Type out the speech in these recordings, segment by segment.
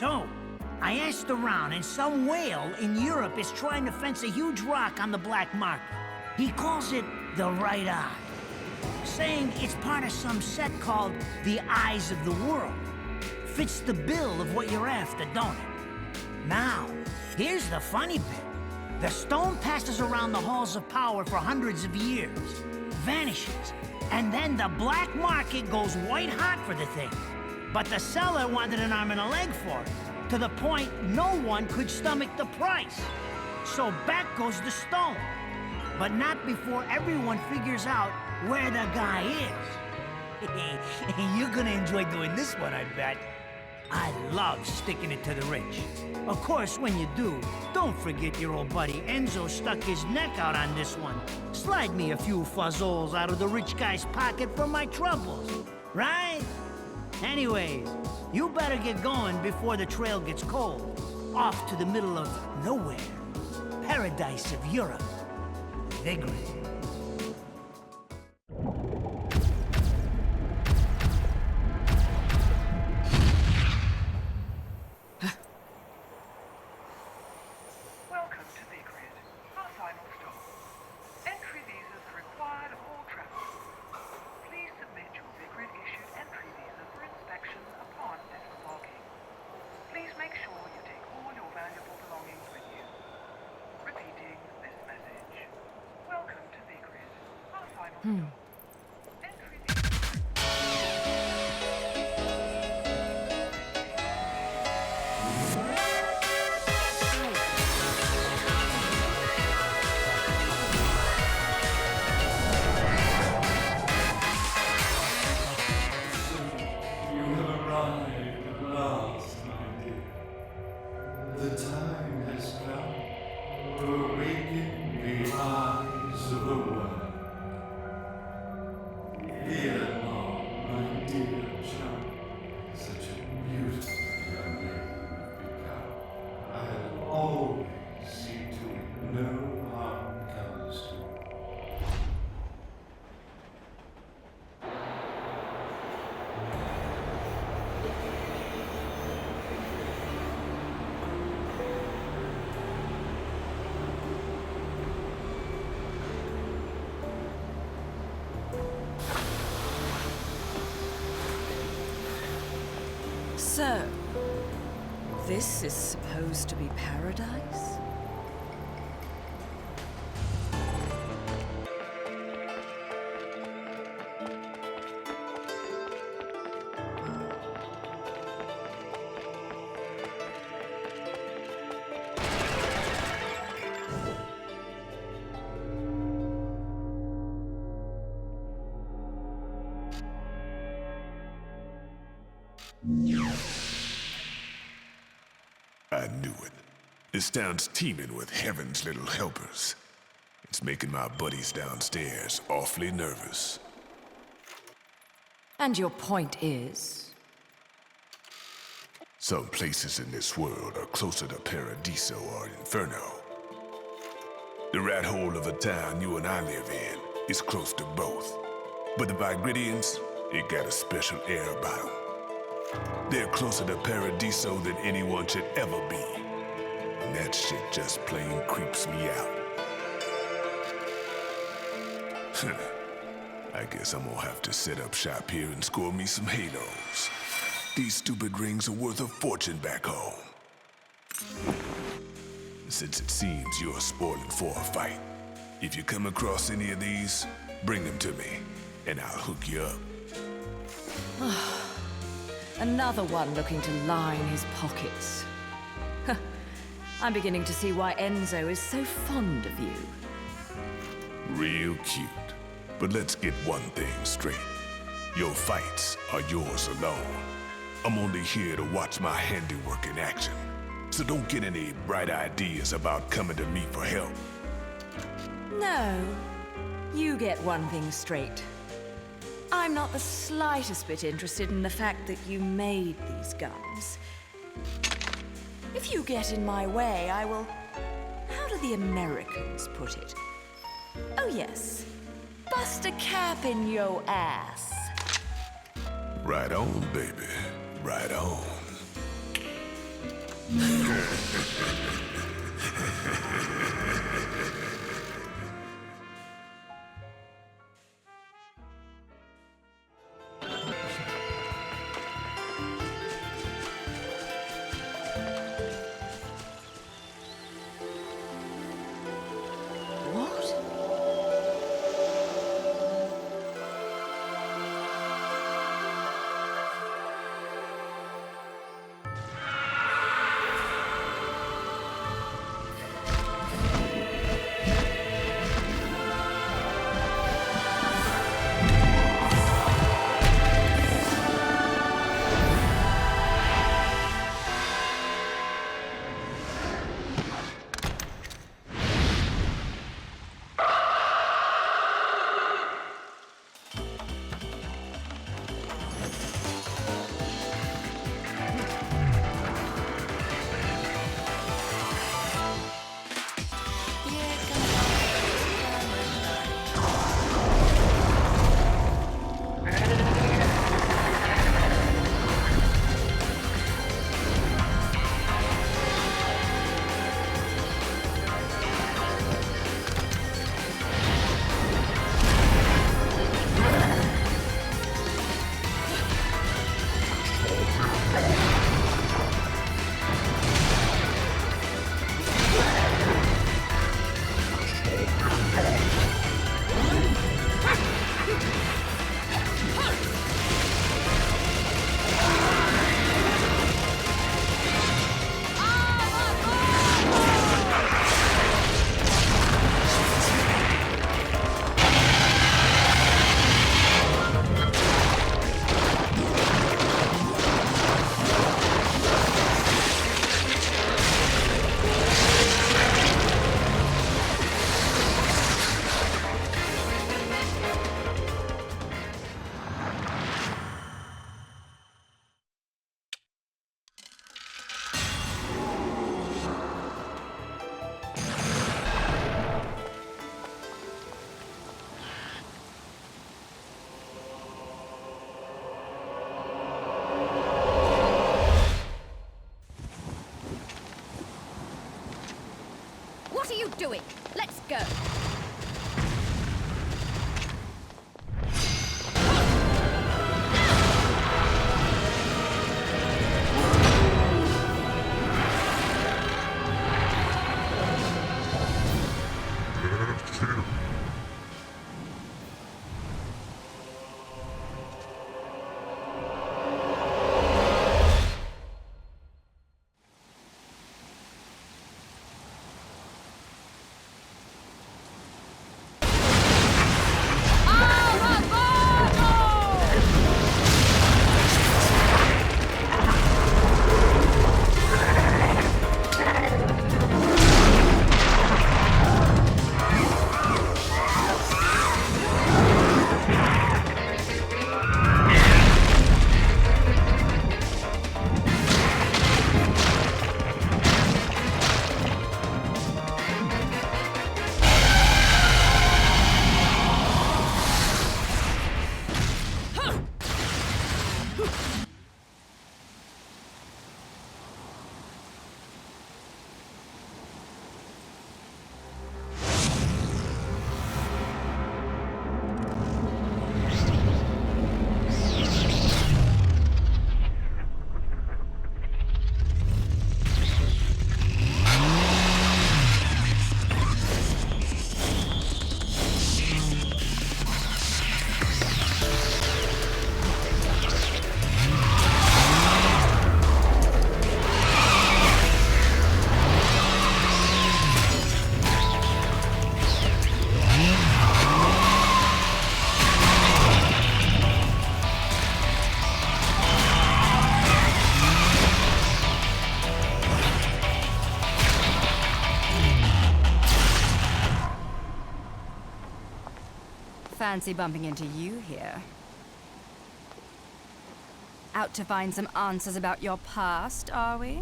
So, I asked around, and some whale in Europe is trying to fence a huge rock on the black market. He calls it the right eye, saying it's part of some set called the Eyes of the World. Fits the bill of what you're after, don't it? Now, here's the funny bit. The stone passes around the halls of power for hundreds of years, vanishes, and then the black market goes white hot for the thing. But the seller wanted an arm and a leg for it, to the point no one could stomach the price. So back goes the stone. But not before everyone figures out where the guy is. You're gonna enjoy doing this one, I bet. I love sticking it to the rich. Of course, when you do, don't forget your old buddy Enzo stuck his neck out on this one. Slide me a few fuzzoles out of the rich guy's pocket for my troubles, right? Anyways, you better get going before the trail gets cold. Off to the middle of nowhere. Paradise of Europe. Vigrid. Welcome to Vigrid, our final stop. Entry visas are required of all travelers. Please submit your Vigrid-issued entry visa for inspection upon disembarking. Please make sure you take all your valuable belongings with you. Repeating this message. Welcome to Vigrid, our final stop. Entry visa. You have arrived at last, my dear. The time has come to awaken the eyes of the world. Fear not, my dear child. Such a beautiful young lady you've become. I'll always see to it no harm comes to you. So, this is supposed to be paradise? I knew it. This town's teeming with heaven's little helpers. It's making my buddies downstairs awfully nervous. And your point is? Some places in this world are closer to Paradiso or Inferno. The rat hole of a town you and I live in is close to both. But the Vigridians, it got a special air about them. They're closer to Paradiso than anyone should ever be. And that shit just plain creeps me out. I guess I'm gonna have to set up shop here and score me some halos. These stupid rings are worth a fortune back home. Since it seems you're spoiling for a fight, if you come across any of these, bring them to me, and I'll hook you up. Another one looking to line his pockets. I'm beginning to see why Enzo is so fond of you. Real cute. But let's get one thing straight. Your fights are yours alone. I'm only here to watch my handiwork in action. So don't get any bright ideas about coming to me for help. No, you get one thing straight. I'm not the slightest bit interested in the fact that you made these guns. If you get in my way, I will... How do the Americans put it? Oh yes, bust a cap in yo ass. Right on, baby. Right on. What are you doing? Let's go. Fancy bumping into you here. Out to find some answers about your past, are we?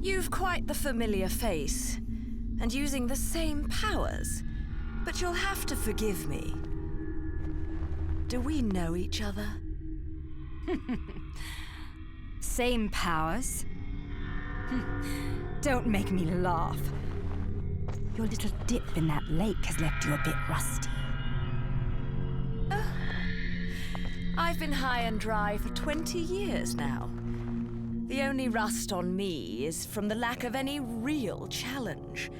You've quite the familiar face, and using the same powers. But you'll have to forgive me. Do we know each other? Same powers. Don't make me laugh. Your little dip in that lake has left you a bit rusty. I've been high and dry for 20 years now. The only rust on me is from the lack of any real challenge.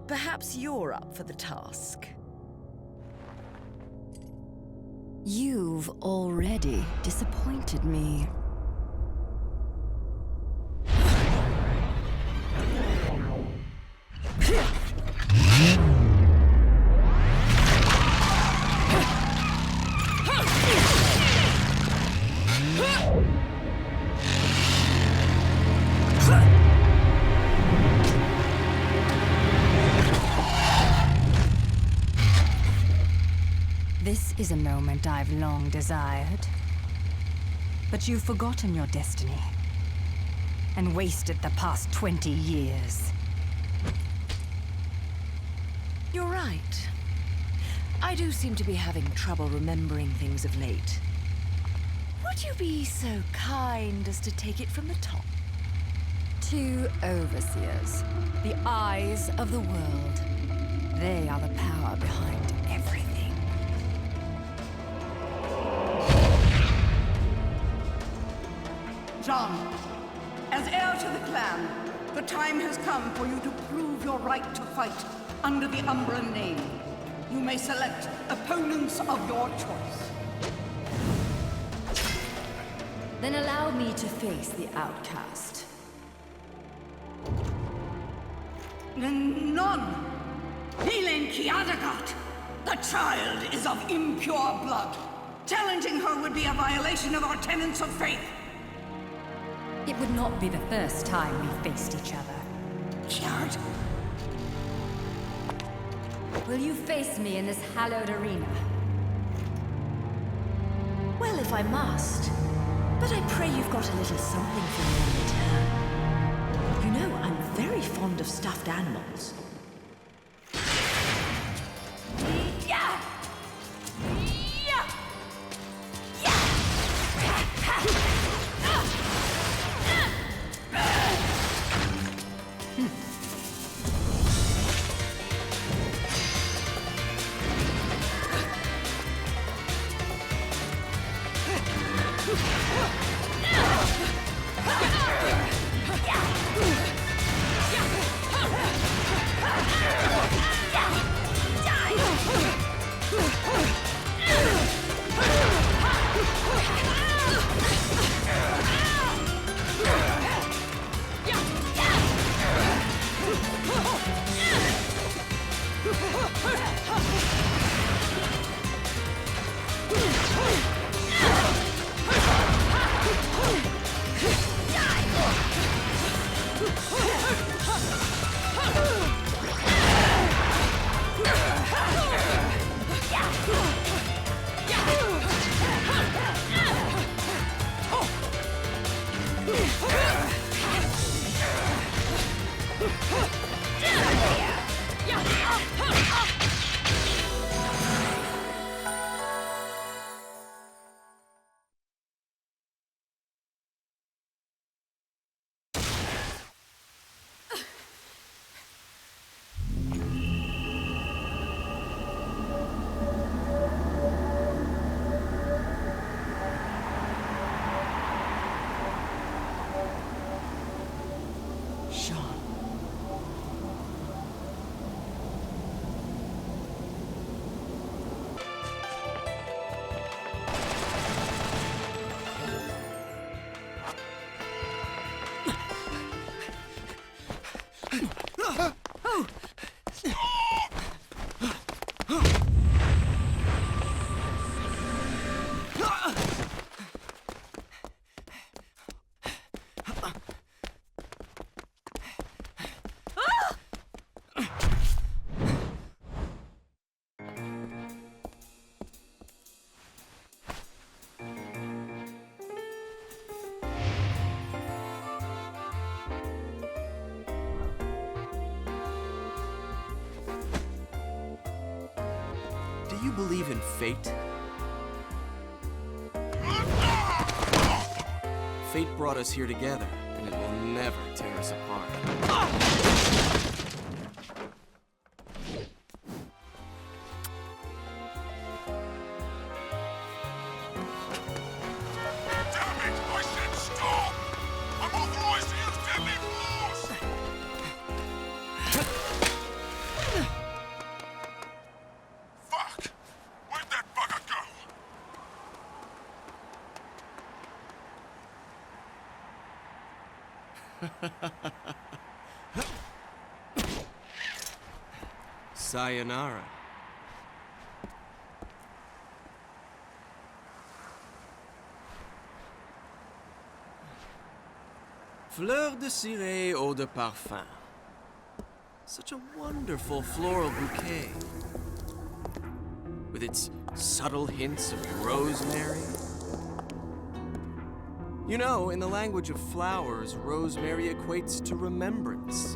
Perhaps you're up for the task. You've already disappointed me. This is a moment I've long desired. But you've forgotten your destiny and wasted the past 20 years. You're right. I do seem to be having trouble remembering things of late. Would you be so kind as to take it from the top? 2 overseers, the eyes of the world. They are the power behind everything. John, as heir to the clan, the time has come for you to prove your right to fight under the Umbra name. You may select opponents of your choice. Then allow me to face the outcast. None! Helen Kiadagat! The child is of impure blood. Challenging her would be a violation of our tenets of faith. It would not be the first time we faced each other. Kiard, Will you face me in this hallowed arena? Well, if I must. But I pray you've got a little something for me in return. You know, I'm very fond of stuffed animals. yeah! Do you believe in fate? fate brought us here together, and it will never tear us apart. Damn it! I said stop! I'm authorized to use deadly force! Fuck! Where'd that bugger go? Sayonara. Fleur de ciré, eau de parfum. Such a wonderful floral bouquet. With its subtle hints of rosemary. You know, in the language of flowers, rosemary equates to remembrance.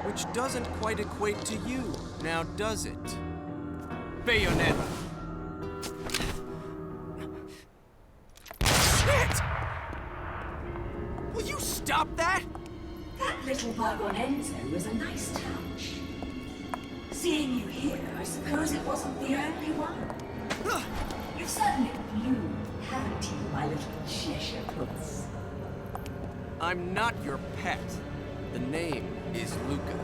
Which doesn't quite equate to you, now does it? Bayonetta. Shit! Will you stop that? That little bug on Enzo was a nice touch. Seeing you here, I suppose it wasn't the only one. You've certainly bloomed, haven't you, my little Cheshire puss? I'm not your pet. The name is Luca.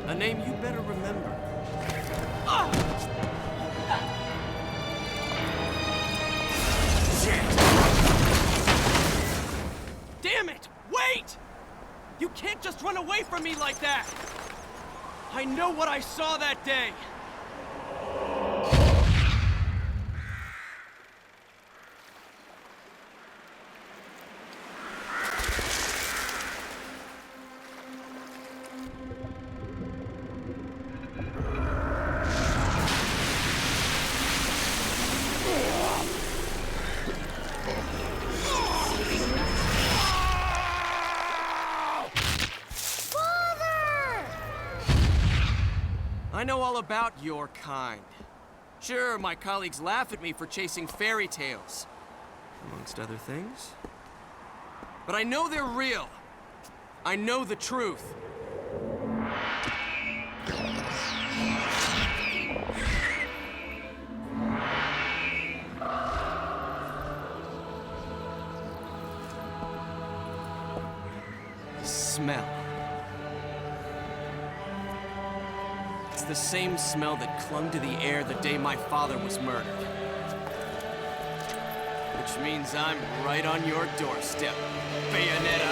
A name you better remember. Shit! Damn it! Wait! You can't just run away from me like that! I know what I saw that day! I know all about your kind. Sure, my colleagues laugh at me for chasing fairy tales, amongst other things. But I know they're real. I know the truth. The smell. It's the same smell that clung to the air the day my father was murdered. Which means I'm right on your doorstep, Bayonetta.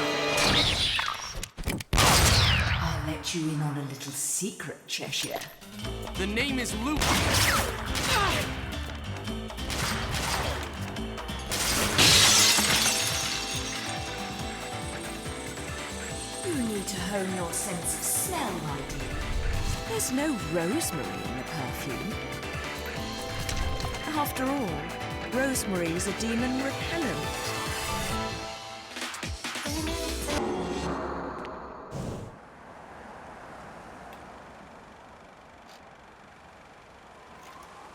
I'll let you in on a little secret, Cheshire. The name is Luke. You need to hone your sense of smell, my dear. There's no rosemary in the perfume. After all, rosemary's a demon repellent.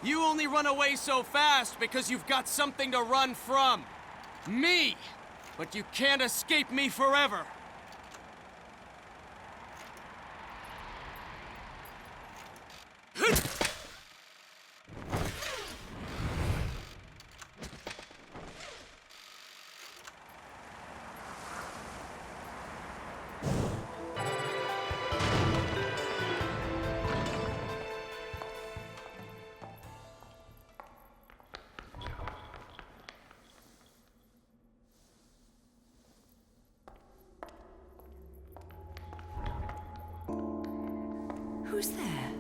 You only run away so fast because you've got something to run from. Me! But you can't escape me forever. Who's there?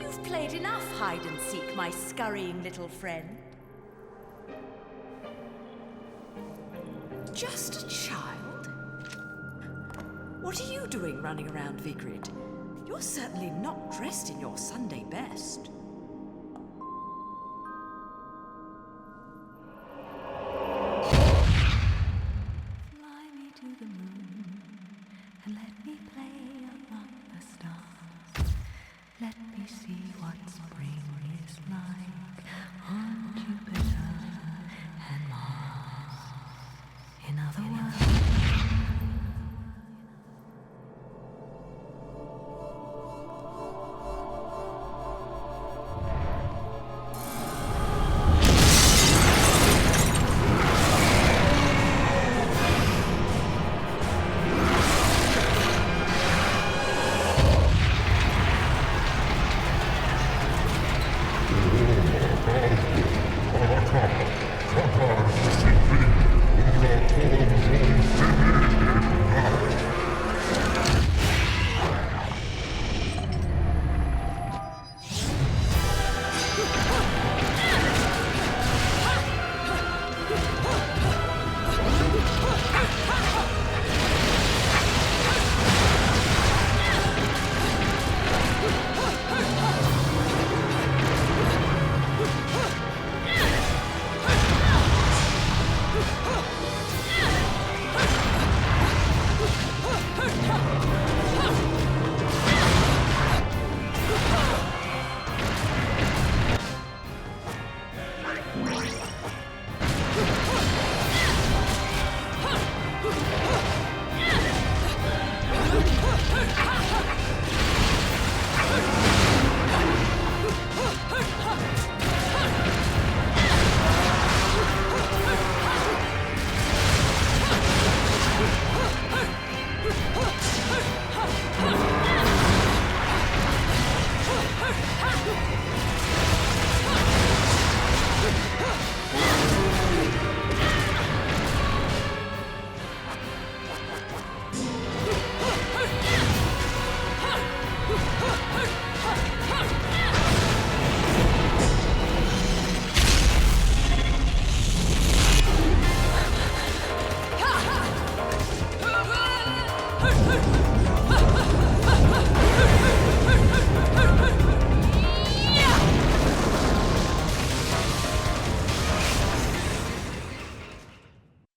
You've played enough hide and seek, my scurrying little friend. Just a child? What are you doing running around Vigrid? You're certainly not dressed in your Sunday best. Fly me to the moon and let me play among the stars. Let me see what spring is like on Jupiter and Mars. In other words, Ha!